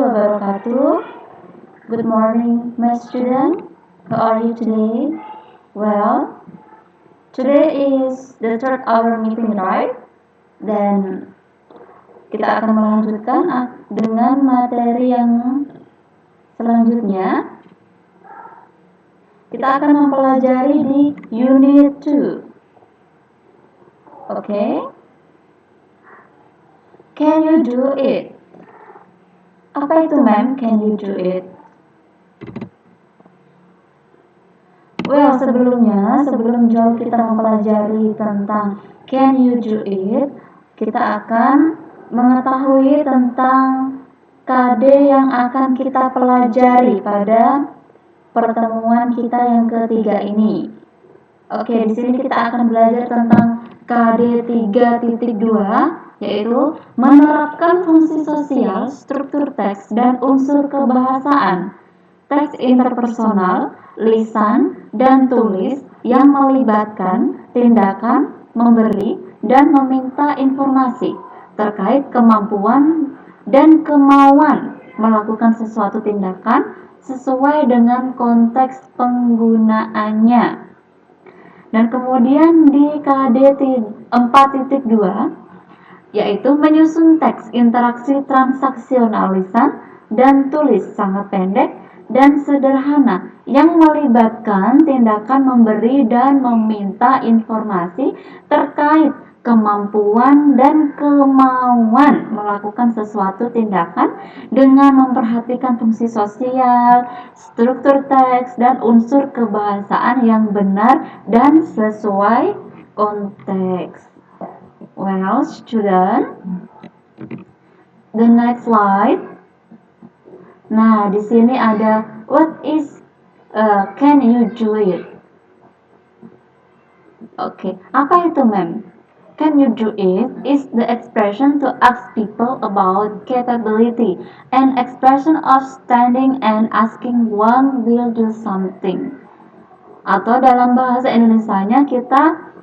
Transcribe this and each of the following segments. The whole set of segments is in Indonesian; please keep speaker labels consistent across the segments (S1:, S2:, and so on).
S1: wabarakatuh. Good morning, my student. How are you today? Well, today is the third hour meeting, right? Dan kita akan melanjutkan dengan materi yang selanjutnya. Kita akan mempelajari di Unit 2. Okay? Can you do it? Apa itu, ma'am? Can you do it? Well, sebelum jauh kita mempelajari tentang can you do it, kita akan mengetahui tentang KD yang akan kita pelajari pada pertemuan kita yang ketiga ini. Oke, di sini kita akan belajar tentang KD 3.2, yaitu menerapkan fungsi sosial, struktur teks, dan unsur kebahasaan. Teks interpersonal, lisan, dan tulis yang melibatkan tindakan memberi dan meminta informasi terkait kemampuan dan kemauan melakukan sesuatu tindakan sesuai dengan konteks penggunaannya. Dan kemudian di KD 4.2 yaitu menyusun teks interaksi transaksional lisan dan tulis sangat pendek dan sederhana yang melibatkan tindakan memberi dan meminta informasi terkait kemampuan dan kemauan melakukan sesuatu tindakan dengan memperhatikan fungsi sosial, struktur teks, dan unsur kebahasaan yang benar dan sesuai konteks. Well, student, the next slide. Nah, di sini ada what is can you do it? Oke, apa itu, ma'am? Can you do it is the expression to ask people about capability and expression of standing and asking one will do something. Atau dalam bahasa Indonesianya kita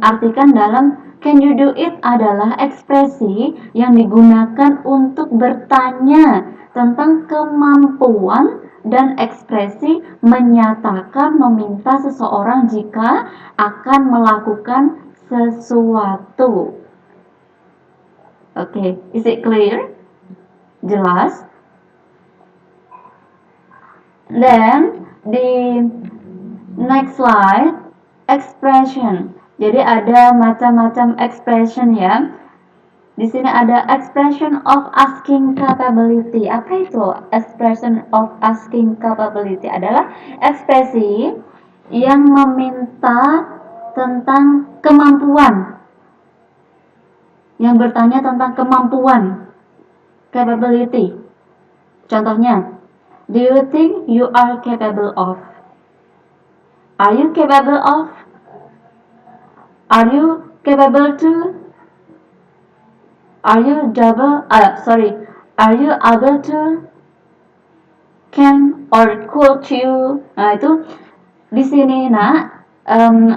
S1: artikan dalam can you do it adalah ekspresi yang digunakan untuk bertanya tentang kemampuan dan ekspresi menyatakan meminta seseorang jika akan melakukan sesuatu. Oke, is it clear? Jelas? Then di next slide, expression. Jadi ada macam-macam expression ya. Di sini ada expression of asking capability. Apa itu expression of asking capability? Adalah ekspresi yang meminta tentang kemampuan. Yang bertanya tentang kemampuan. Capability. Contohnya, do you think you are capable of? Are you capable of? Are you capable to? Are you Are you able to? Can or could you? Nah, itu di sini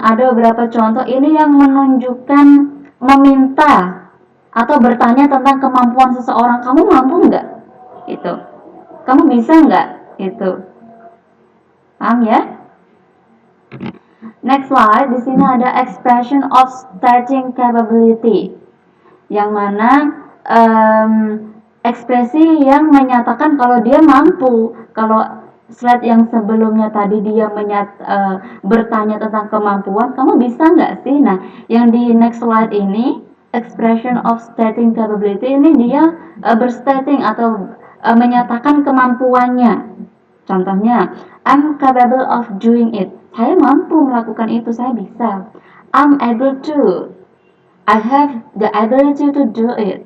S1: ada beberapa contoh ini yang menunjukkan meminta atau bertanya tentang kemampuan seseorang. Kamu mampu nggak? Itu. Kamu bisa nggak? Itu. Paham ya? Next slide, di sini ada expression of starting capability. Yang mana ekspresi yang menyatakan kalau dia mampu. Kalau slide yang sebelumnya tadi dia bertanya tentang kemampuan, kamu bisa nggak sih? Nah, yang di next slide ini, expression of starting capability ini dia berstating atau menyatakan kemampuannya. Contohnya, I'm capable of doing it. Saya mampu melakukan itu, saya bisa. I'm able to. I have the ability to do it.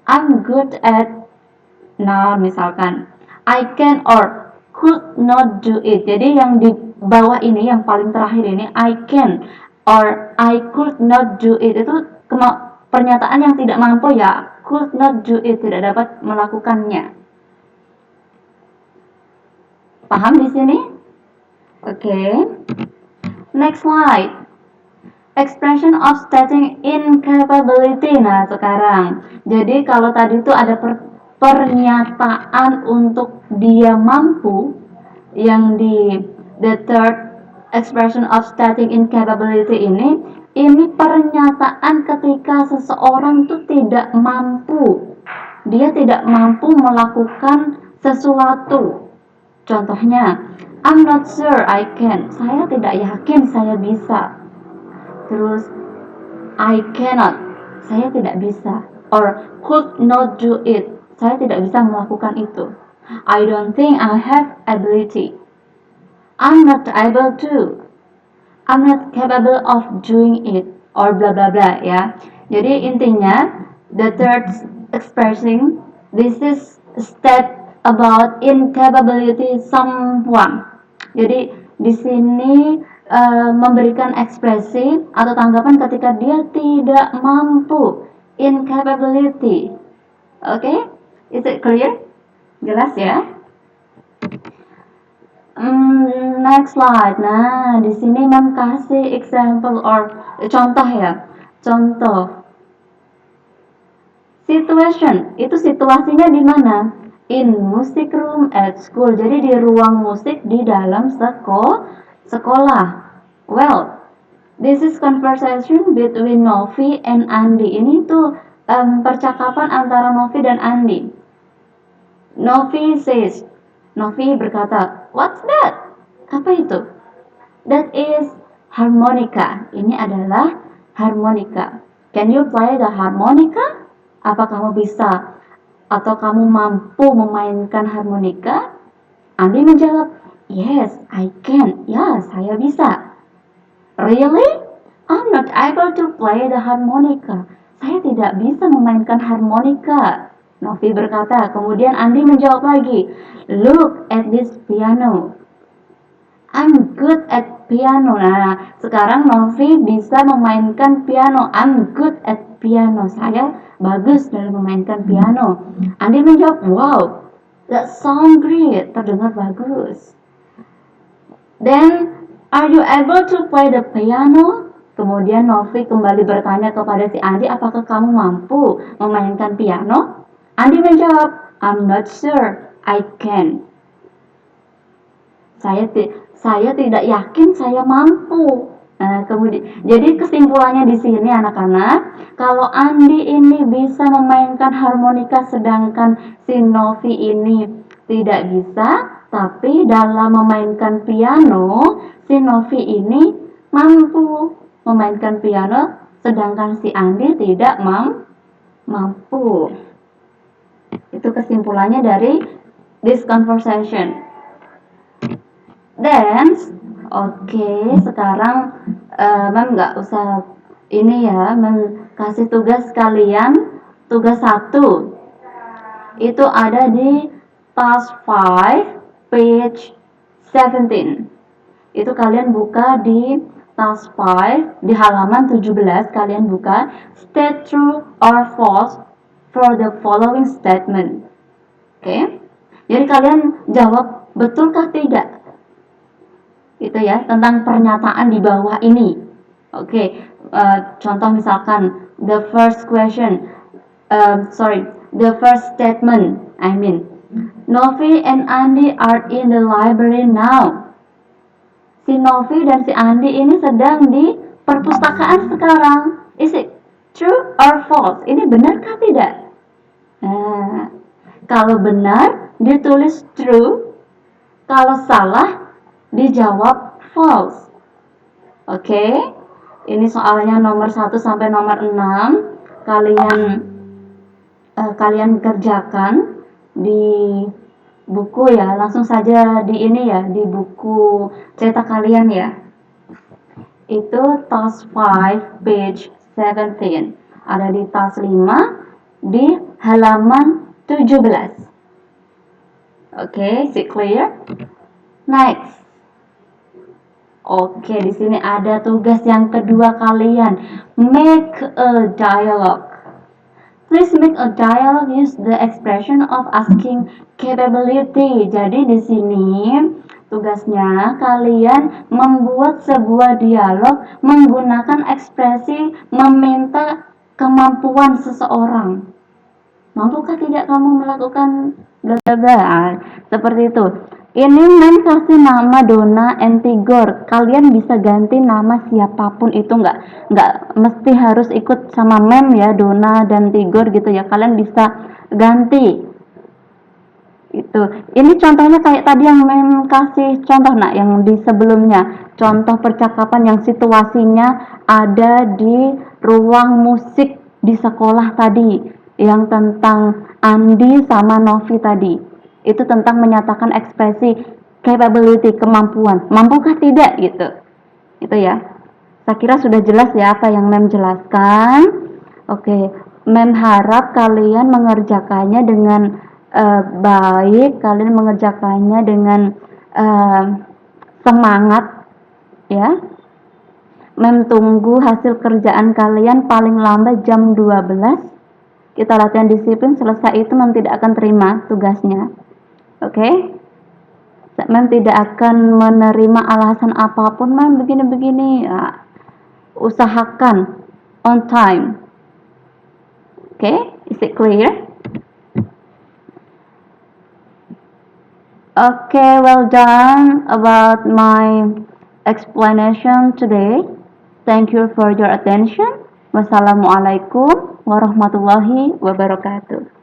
S1: I'm good at. Nah, misalkan, I can or could not do it. Jadi yang di bawah ini, yang paling terakhir ini, I can or I could not do it. Itu pernyataan yang tidak mampu ya. Could not do it, tidak dapat melakukannya. Paham di sini? Oke. Next slide. Expression of stating incapability. Nah, sekarang. Jadi kalau tadi itu ada pernyataan untuk dia mampu yang di the third expression of stating incapability ini pernyataan ketika seseorang tuh tidak mampu, dia tidak mampu melakukan sesuatu. Contohnya, I'm not sure I can, saya tidak yakin saya bisa. Terus, I cannot, saya tidak bisa. Or could not do it, saya tidak bisa melakukan itu. I don't think I have ability, I'm not able to, I'm not capable of doing it, or bla bla bla ya. Jadi intinya the third expression, this is state about incapability someone. Jadi di sini memberikan ekspresi atau tanggapan ketika dia tidak mampu, incapability. Okay? Is it clear? Jelas ya? Next slide. Nah, di sini Mem kasih example or contoh ya. Contoh. Situation, itu situasinya di mana? In music room at school. Jadi di ruang musik di dalam sekolah. Well, this is conversation between Novi and Andi. Ini tuh percakapan antara Novi dan Andi. Novi says, Novi berkata, what's that? Apa itu? That is harmonica. Ini adalah harmonica. Can you play the harmonica? Apa kamu bisa atau kamu mampu memainkan harmonika? Andi menjawab, yes, I can. Ya, saya bisa. Really? I'm not able to play the harmonica. Saya tidak bisa memainkan harmonika. Novi berkata, kemudian Andi menjawab lagi, look at this piano. I'm good at piano. Nah, sekarang Novi bisa memainkan piano. I'm good at piano. Saya bagus dalam memainkan piano. Andi menjawab, wow, that sound great. Terdengar bagus. Then, are you able to play the piano? Kemudian Novi kembali bertanya kepada si Andi, apakah kamu mampu memainkan piano? Andi menjawab, I'm not sure I can. Saya tidak yakin saya mampu. Nah, kemudian jadi kesimpulannya di sini anak-anak, kalau Andi ini bisa memainkan harmonika sedangkan si Novi ini tidak bisa, tapi dalam memainkan piano si Novi ini mampu memainkan piano sedangkan si Andi tidak mampu. Itu kesimpulannya dari this conversation. Then, sekarang Mem nggak usah ini ya, Mem kasih tugas kalian, tugas 1 itu ada di task 5 page 17. Itu kalian buka di task 5 di halaman 17, kalian buka state true or false for the following statement. Oke? Jadi kalian jawab betulkah tidak? Itu ya, tentang pernyataan di bawah ini. Contoh misalkan the first question, the first statement, Novi and Andi are in the library now. Si Novi dan si Andi ini sedang di perpustakaan sekarang. Is it true or false? Ini benarkah tidak? Nah, kalau benar ditulis true, kalau salah dijawab false. Oke? Ini soalnya nomor 1 sampai nomor 6. Kalian kerjakan di buku ya, langsung saja di ini ya, di buku cetak kalian ya. Itu task 5 page 17. Ada di task 5 di halaman 17. Oke, is it clear? Next. Di sini ada tugas yang kedua kalian. Make a dialogue. Please make a dialogue, use the expression of asking capability. Jadi di sini tugasnya kalian membuat sebuah dialog menggunakan ekspresi meminta kemampuan seseorang. Mampukah tidak kamu melakukan bla bla bla? Seperti itu. Ini men kasih nama Donna and Tigor. Kalian bisa ganti nama siapapun itu, nggak mesti harus ikut sama mem ya, Donna dan Tigor gitu ya. Kalian bisa ganti itu. Ini contohnya kayak tadi yang mem kasih contoh, nak, yang di sebelumnya. Contoh percakapan yang situasinya ada di ruang musik di sekolah tadi, yang tentang Andi sama Novi tadi. Itu tentang menyatakan ekspresi capability, kemampuan. Mampukah tidak gitu. Itu ya. Saya kira sudah jelas ya apa yang mem jelaskan. Oke, mem harap kalian mengerjakannya dengan baik, kalian mengerjakannya dengan uh, semangat ya. Mem tunggu hasil kerjaan kalian paling lambat jam 12. Kita latihan disiplin, selesai itu mem tidak akan terima tugasnya. Oke? Mem tidak akan menerima alasan apapun, mem begini-begini. Ya, usahakan on time. Okay, is it clear? Okay, well done about my explanation today. Thank you for your attention. Wassalamualaikum warahmatullahi wabarakatuh.